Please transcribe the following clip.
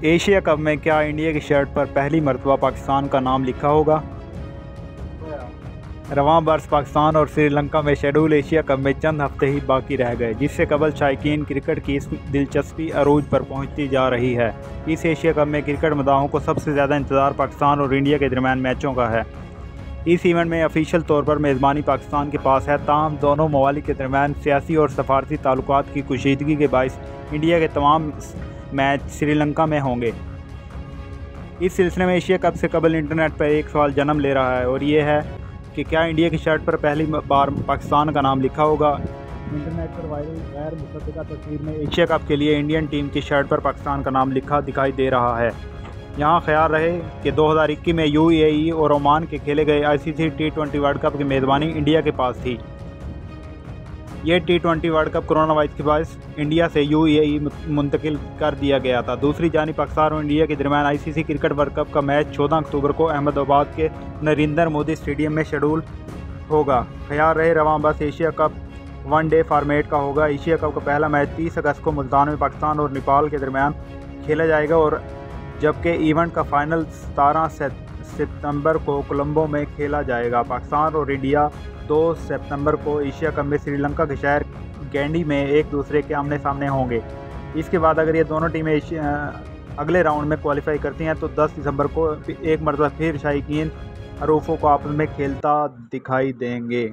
Asia cup में क्या India की शर्ट पर पहली मर्तबा पाकिस्तान का नाम लिखा होगा? रवां बरस पाकिस्तान और श्रीलंका में शेड्यूल एशिया कप में चंद हफ्ते ही बाकी रह गए, जिससे कबल शायकीन क्रिकेट की इस दिलचस्पी अरूज पर पहुंचती जा रही है। इस एशिया कप में क्रिकेट मदाहों को सबसे ज़्यादा इंतज़ार पाकिस्तान और इंडिया के दरमियान मैचों का है। इस इवेंट में ऑफिशियल तौर पर मेज़बानी पाकिस्तान के पास है, ताहम दोनों ममालिक के दरमियान सियासी और सफारती ताल्लुकात की कुशीदगी के बायस इंडिया के तमाम मैच श्रीलंका में होंगे। इस सिलसिले में एशिया कप से कबल इंटरनेट पर एक सवाल जन्म ले रहा है, और ये है कि क्या इंडिया की शर्ट पर पहली बार पाकिस्तान का नाम लिखा होगा। इंटरनेट पर वायरल गैर मुसद्दिका तस्वीर में एशिया कप के लिए इंडियन टीम की शर्ट पर पाकिस्तान का नाम लिखा दिखाई दे रहा है। यहाँ ख्याल रहे कि 2021 में यूएई और ओमान के खेले गए आईसीसी T20 वर्ल्ड कप की मेज़बानी इंडिया के पास थी। ये T20 world cup corona virus के बायस इंडिया से यूएई मुंतकिल कर दिया गया था। दूसरी जानिब पाकिस्तान और इंडिया के दरमियान आईसीसी क्रिकेट वर्ल्ड कप का मैच 14 अक्टूबर को अहमदाबाद के नरेंद्र मोदी स्टेडियम में शेड्यूल होगा। ख्याल रहे रवां बस एशिया कप वनडे फॉर्मेट का होगा। एशिया कप का पहला मैच 30 अगस्त को मुल्तान में पाकिस्तान और नेपाल के दरमियान खेला जाएगा, और जबकि इवेंट का फाइनल 17 सितंबर को कोलंबो में खेला जाएगा। पाकिस्तान और इंडिया 2 सितंबर को एशिया कप में श्रीलंका के शहर गैंडी में एक दूसरे के आमने सामने होंगे। इसके बाद अगर ये दोनों टीमें अगले राउंड में क्वालिफाई करती हैं तो 10 दिसंबर को एक मरतबा फिर शायकीन अरूफों को आपस में खेलता दिखाई देंगे।